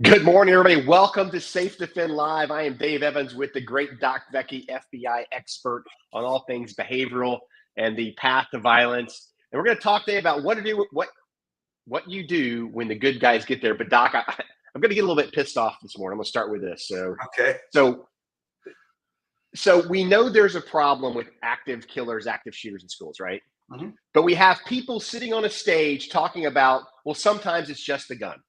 Good morning, everybody. Welcome to SafeDefend Live. I am Dave Evans with the great Doc Vecchi, FBI expert on all things behavioral and the path to violence. And we're going to talk today about what you do when the good guys get there. But Doc, I'm going to get a little bit pissed off this morning. I'm going to start with this. Okay. So we know there's a problem with active killers, active shooters in schools, right? Mm-hmm. But we have people sitting on a stage talking about, well, sometimes it's just the gun.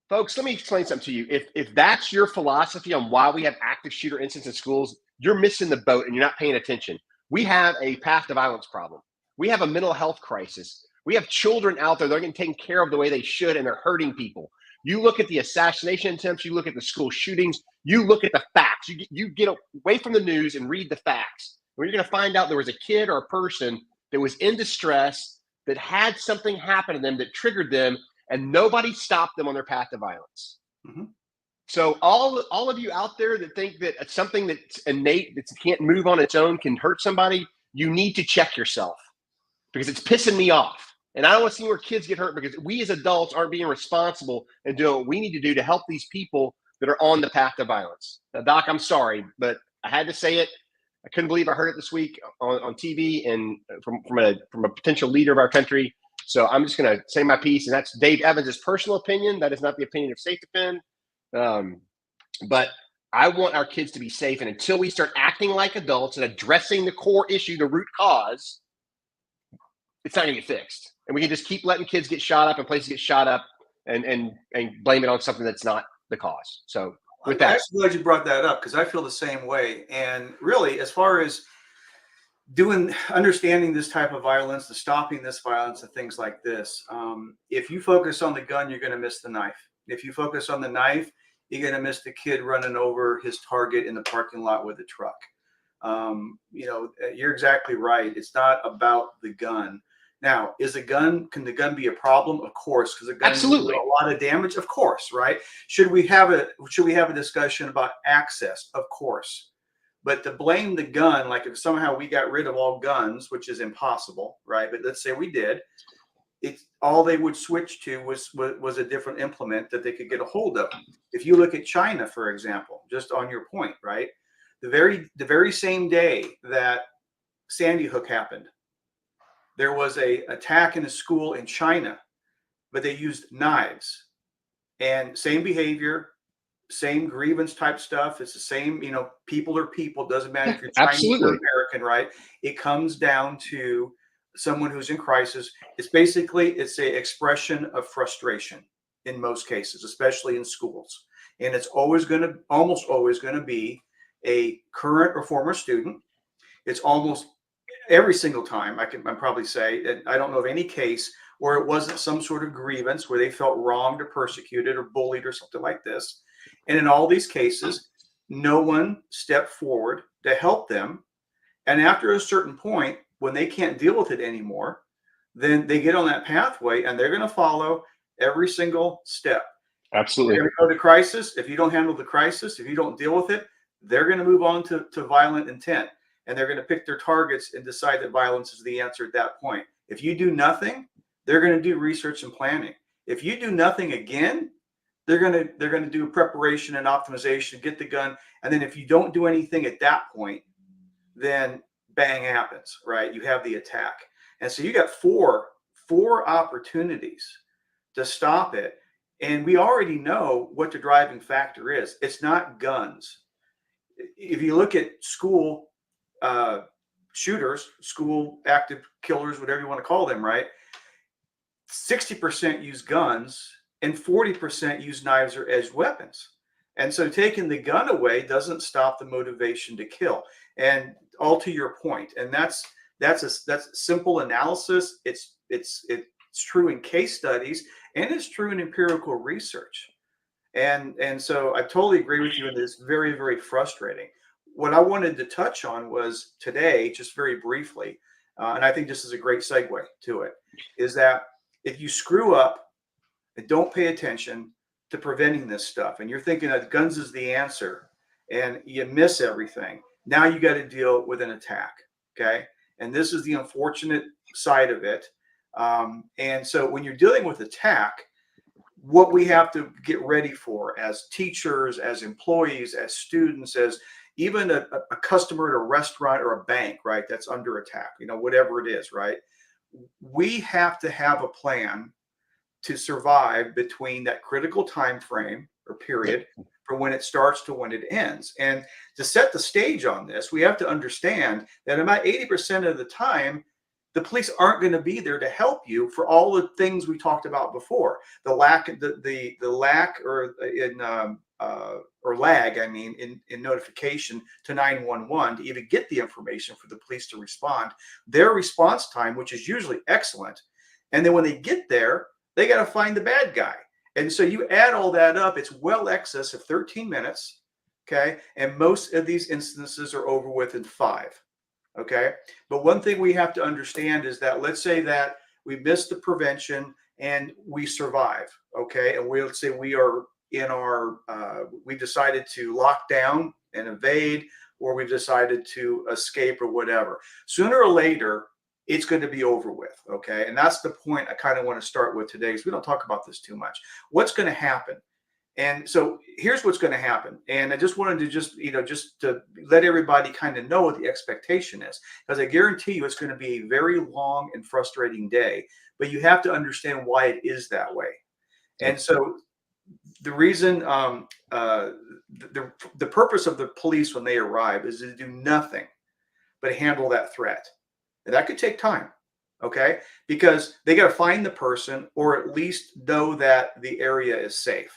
Folks, let me explain something to you. If that's your philosophy on why we have active shooter incidents in schools, you're missing the boat and you're not paying attention. We have a path to violence problem. We have a mental health crisis. We have children out there that are getting taken care of the way they should, and they're hurting people. You look at the assassination attempts, you look at the school shootings, you look at the facts. You get away from the news and read the facts. Where you're going to find out there was a kid or a person that was in distress, that had something happen to them that triggered them, and nobody stopped them on their path to violence. Mm-hmm. So all of you out there that think that something that's innate, that can't move on its own, can hurt somebody, you need to check yourself, because it's pissing me off. And I don't want to see more kids get hurt because we as adults aren't being responsible and doing what we need to do to help these people that are on the path to violence. Now, Doc, I'm sorry, but I had to say it. I couldn't believe I heard it this week on TV and from a potential leader of our country. So I'm just going to say my piece, and that's Dave Evans' personal opinion. That is not the opinion of SafeDefend. But I want our kids to be safe, and until we start acting like adults and addressing the core issue, the root cause, it's not going to get fixed. And we can just keep letting kids get shot up and places get shot up and blame it on something that's not the cause. So with that, I'm actually glad you brought that up, because I feel the same way. And really, as far as understanding this type of violence, the stopping this violence and things like this, if you focus on the gun, you're going to miss the knife. If you focus on the knife, you're going to miss the kid running over his target in the parking lot with a truck. You're exactly right. It's not about the gun. Now, can the gun be a problem? Of course, because the gun absolutely can do a lot of damage. Of course, right? Should we have a discussion about access? Of course. But to blame the gun, like if somehow we got rid of all guns, which is impossible, right? But let's say we did, it's all they would switch to was a different implement that they could get a hold of. If you look at China, for example, just on your point, right? The very same day that Sandy Hook happened, there was a attack in a school in China, but they used knives, and same behavior, same grievance type stuff. It's the same, people are people. Doesn't matter if you're Chinese or American, right? It comes down to someone who's in crisis. It's a expression of frustration in most cases, especially in schools. And it's almost always going to be a current or former student. It's almost every single time, I'd probably say, and I don't know of any case where it wasn't some sort of grievance where they felt wronged or persecuted or bullied or something like this. And in all these cases, no one stepped forward to help them. And after a certain point, when they can't deal with it anymore, then they get on that pathway and they're going to follow every single step. Absolutely. They're going to go to crisis. If you don't handle the crisis, if you don't deal with it, they're going to move on to violent intent. And they're going to pick their targets and decide that violence is the answer at that point. If you do nothing, they're going to do research and planning. If you do nothing again, they're going to do preparation and optimization, get the gun. And then if you don't do anything at that point, then bang happens, right? You have the attack. And so you got four opportunities to stop it. And we already know what the driving factor is. It's not guns. If you look at school shooters, school active killers, whatever you want to call them, right? 60% use guns and 40% use knives or edged weapons. And so taking the gun away doesn't stop the motivation to kill. And all to your point, and that's simple analysis. It's true in case studies, and it's true in empirical research. And so I totally agree with you, and it's very, very frustrating. What I wanted to touch on was today, just very briefly, and I think this is a great segue to it, is that if you screw up and don't pay attention to preventing this stuff, and you're thinking that guns is the answer, and you miss everything, now you got to deal with an attack, okay? And this is the unfortunate side of it. And so when you're dealing with attack, what we have to get ready for as teachers, as employees, as students, as even a customer at a restaurant or a bank, right? That's under attack, whatever it is, right? We have to have a plan to survive between that critical time frame or period from when it starts to when it ends. And to set the stage on this, we have to understand that about 80% of the time, the police aren't going to be there to help you for all the things we talked about before. The lack or lag, I mean, in notification to 911 to even get the information for the police to respond. Their response time, which is usually excellent, and then when they get there, they got to find the bad guy. And so you add all that up, it's well excess of 13 minutes. Okay. And most of these instances are over within 5. Okay. But one thing we have to understand is that let's say that we missed the prevention and we survive. Okay. And let's say we are we decided to lock down and evade, or we've decided to escape or whatever. Sooner or later, it's going to be over with. Okay. And that's the point I kind of want to start with today, because we don't talk about this too much. What's going to happen? And so here's what's going to happen. And I just wanted to just to let everybody kind of know what the expectation is, because I guarantee you it's going to be a very long and frustrating day, but you have to understand why it is that way. And so the reason, the purpose of the police when they arrive is to do nothing but handle that threat. And that could take time, okay? Because they got to find the person, or at least know that the area is safe.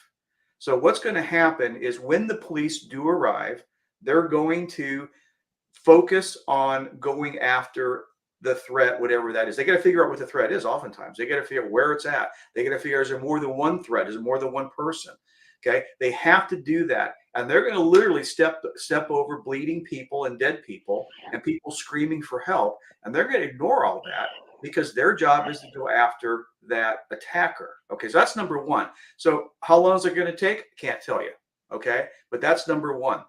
So what's going to happen is when the police do arrive, they're going to focus on going after the threat, whatever that is. They got to figure out what the threat is. Oftentimes, they got to figure out where it's at. They got to figure out, is there more than one threat? Is there more than one person? Okay, they have to do that, and they're going to literally step over bleeding people and dead people and people screaming for help, and they're going to ignore all that because their job is to go after that attacker. Okay, so that's number one. So how long is it going to take? Can't tell you. Okay, but that's number one.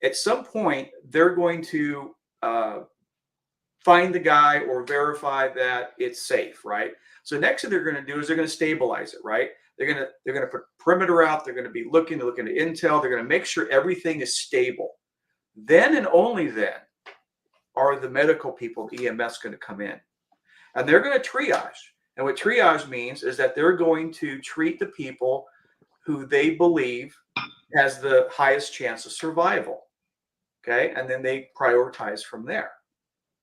At some point, they're going to find the guy or verify that it's safe, right? So next thing they're going to do is they're going to stabilize it, right? They're going to put perimeter out. They're going to be looking at intel. They're going to make sure everything is stable. Then and only then are the medical people, the EMS, going to come in, and they're going to triage. And what triage means is that they're going to treat the people who they believe has the highest chance of survival. Okay, and then they prioritize from there.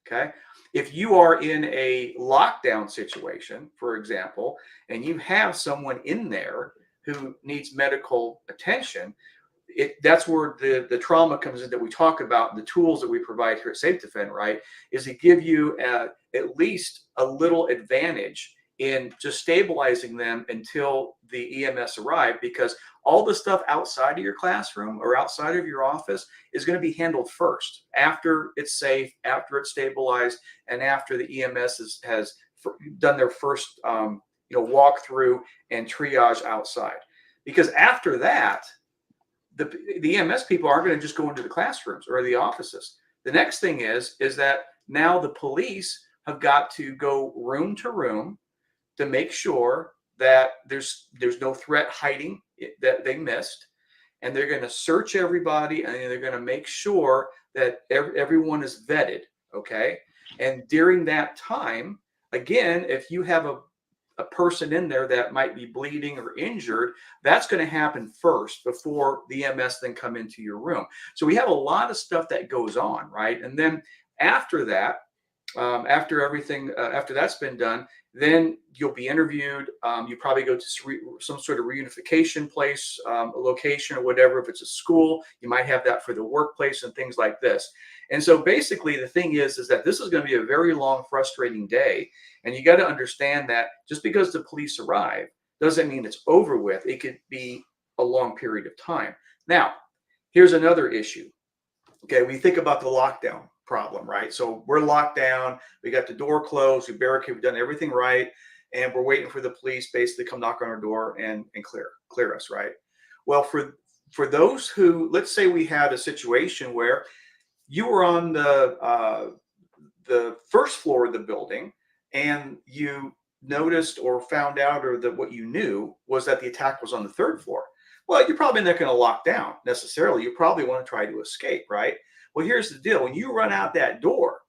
Okay. If you are in a lockdown situation, for example, and you have someone in there who needs medical attention, that's where the trauma comes in that we talk about. The tools that we provide here at SafeDefend, right, is to give you at least a little advantage in just stabilizing them until the EMS arrive, because all the stuff outside of your classroom or outside of your office is going to be handled first, after it's safe, after it's stabilized, and after the EMS has done their first walk through and triage outside. Because after that, the EMS people aren't going to just go into the classrooms or the offices. The next thing is that now the police have got to go room to room to make sure that there's no threat hiding that they missed, and they're going to search everybody, and they're going to make sure that everyone is vetted. Okay, and during that time, again, if you have a person in there that might be bleeding or injured, that's going to happen first before the EMS then come into your room. So we have a lot of stuff that goes on, right? And then after that, after that's been done, then you'll be interviewed. You probably go to some sort of reunification place, a location or whatever. If it's a school, you might have that for the workplace and things like this. And so basically the thing is that this is going to be a very long, frustrating day. And you got to understand that just because the police arrive doesn't mean it's over with. It could be a long period of time. Now, here's another issue. Okay, we think about the lockdown problem, right? So we're locked down, we got the door closed, we barricade, we've done everything right, and we're waiting for the police basically come knock on our door and clear us, right? Well, for those who, let's say we had a situation where you were on the first floor of the building, and you noticed or found out, or that what you knew was that the attack was on the third floor, well, you're probably not going to lock down necessarily. You probably want to try to escape, right? Well, here's the deal. When you run out that door,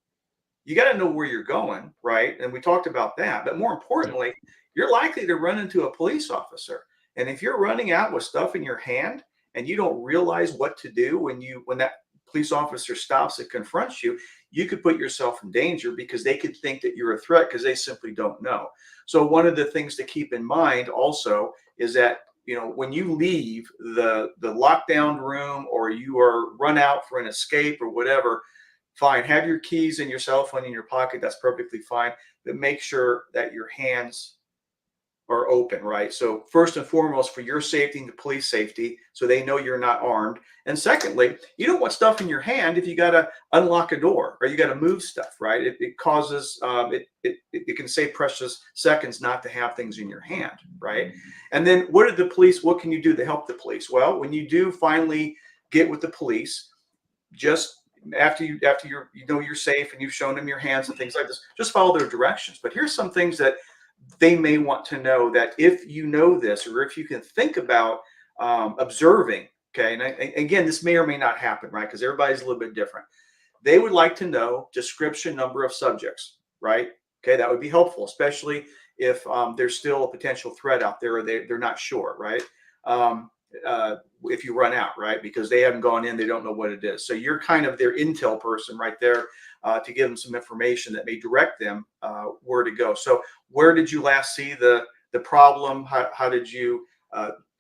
you got to know where you're going, right? And we talked about that. But more importantly, you're likely to run into a police officer. And if you're running out with stuff in your hand and you don't realize what to do when that police officer stops and confronts you, you could put yourself in danger because they could think that you're a threat because they simply don't know. So one of the things to keep in mind also is that, you know, when you leave the lockdown room or you are run out for an escape or whatever, fine, have your keys and your cell phone in your pocket. That's perfectly fine. But make sure that your hands are open, right? So first and foremost, for your safety and the police safety, so they know you're not armed. And secondly, you don't want stuff in your hand if you got to unlock a door or you got to move stuff, right? It causes it can save precious seconds not to have things in your hand, right? And then what can you do to help the police? Well, when you do finally get with the police, just after you're safe and you've shown them your hands and things like this, just follow their directions. But here's some things that they may want to know, that if you know this, or if you can think about observing, okay, and again, this may or may not happen, right? Because everybody's a little bit different. They would like to know description, number of subjects, right? Okay, that would be helpful, especially if there's still a potential threat out there, or they're not sure, right? If you run out, right? Because they haven't gone in, they don't know what it is. So you're kind of their intel person right there to give them some information that may direct them where to go. So where did you last see the problem? How did you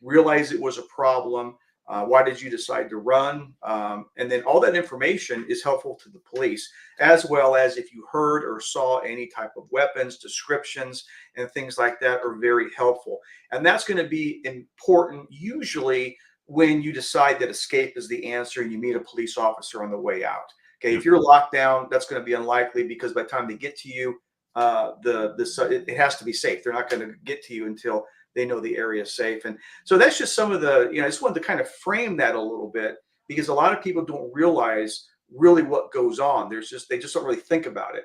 realize it was a problem? Why did you decide to run? And then all that information is helpful to the police, as well as if you heard or saw any type of weapons, descriptions, and things like that are very helpful. And that's going to be important usually when you decide that escape is the answer and you meet a police officer on the way out. Okay, if you're locked down, that's going to be unlikely, because by the time they get to you, it has to be safe. They're not going to get to you until they know the area is safe. And so that's just some of the, I just wanted to kind of frame that a little bit, because a lot of people don't realize really what goes on. They just don't really think about it.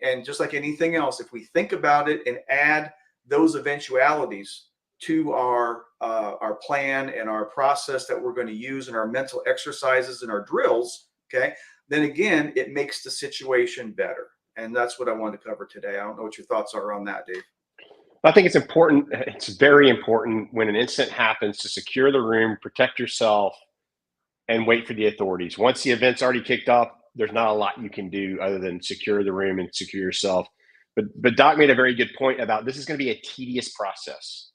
And just like anything else, if we think about it and add those eventualities to our plan and our process that we're going to use, and our mental exercises and our drills, okay, then again, it makes the situation better. And that's what I wanted to cover today. I don't know what your thoughts are on that, Dave. I think it's important. It's very important when an incident happens to secure the room, protect yourself, and wait for the authorities. Once the event's already kicked off, there's not a lot you can do other than secure the room and secure yourself. But Doc made a very good point about this is going to be a tedious process.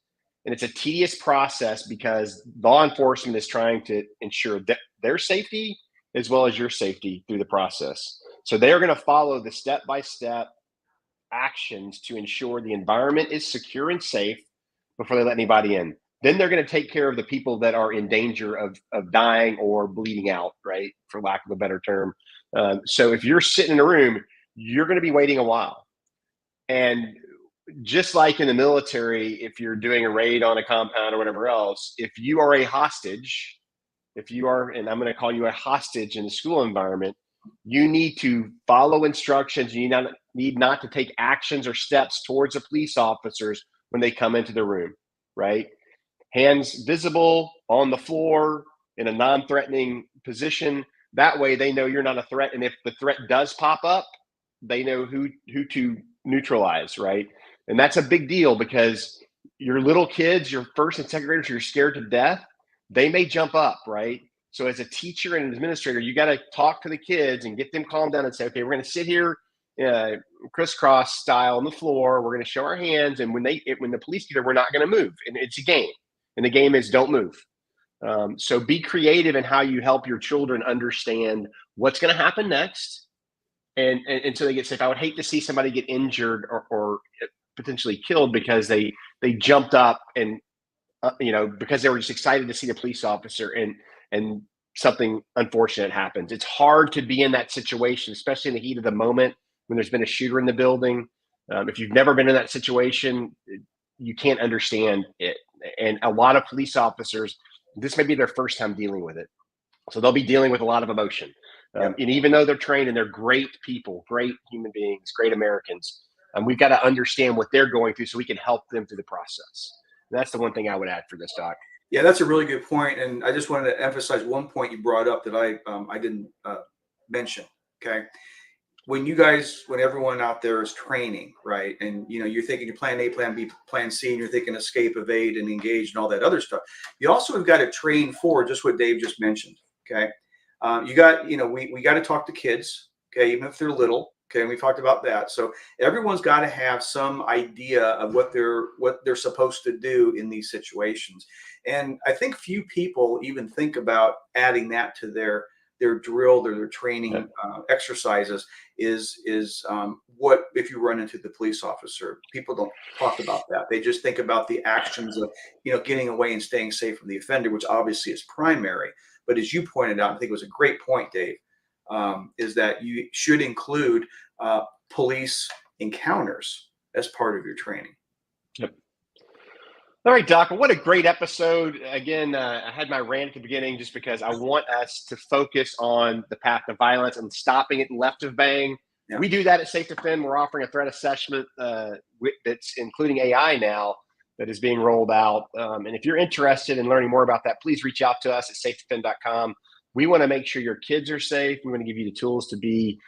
And it's a tedious process because law enforcement is trying to ensure that their safety as well as your safety through the process. So they are going to follow the step-by-step actions to ensure the environment is secure and safe before they let anybody in. Then they're going to take care of the people that are in danger of dying or bleeding out, right? For lack of a better term. So if you're sitting in a room, you're going to be waiting a while. And just like in the military, if you're doing a raid on a compound or whatever else, if you are a hostage, and I'm going to call you a hostage in the school environment, you need to follow instructions. You need not to take actions or steps towards the police officers when they come into the room, right? Hands visible on the floor in a non-threatening position. That way they know you're not a threat. And if the threat does pop up, they know who to neutralize, right? And that's a big deal, because your little kids, your first and second graders, you're scared to death, they may jump up, right? So as a teacher and an administrator, you got to talk to the kids and get them calmed down and say, okay, we're going to sit here crisscross style on the floor. We're going to show our hands. And when the police get there, we're not going to move. And it's a game. And the game is don't move. So be creative in how you help your children understand what's going to happen next. And until they get safe. I would hate to see somebody get injured or potentially killed because they jumped up and because they were just excited to see the police officer and something unfortunate happens. It's hard to be in that situation, especially in the heat of the moment when there's been a shooter in the building. If you've never been in that situation, you can't understand it. And a lot of police officers, this may be their first time dealing with it. So they'll be dealing with a lot of emotion. And even though they're trained and they're great people, great human beings, great Americans, And we've got to understand what they're going through so we can help them through the process. And that's the one thing I would add for this, Doc. Yeah, that's a really good point. And I just wanted to emphasize one point you brought up that I didn't mention. Okay. When everyone out there is training, right? And, you're thinking your plan A, plan B, plan C, and you're thinking escape, evade, and engage and all that other stuff. You also have got to train for just what Dave just mentioned. Okay. We got to talk to kids. Okay. Even if they're little. Okay. And we talked about that. So everyone's got to have some idea of what they're supposed to do in these situations. And I think few people even think about adding that to their drill, their training exercises is what if you run into the police officer. People don't talk about that. They just think about the actions of getting away and staying safe from the offender, which obviously is primary. But as you pointed out, I think it was a great point, Dave, is that you should include police encounters as part of your training. Yep. All right, Doc. What a great episode. Again, I had my rant at the beginning just because I want us to focus on the path of violence and stopping it left of bang. Yeah. We do that at SafeDefend. We're offering a threat assessment that's including AI now that is being rolled out. And if you're interested in learning more about that, please reach out to us at SafeDefend.com. We want to make sure your kids are safe. We want to give you the tools to be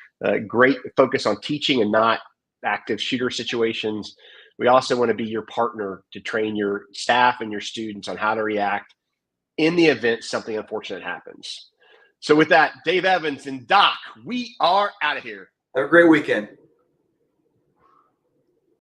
great, focus on teaching and not active shooter situations. We also want to be your partner to train your staff and your students on how to react in the event something unfortunate happens. So with that, Dave Evans and Doc, we are out of here. Have a great weekend.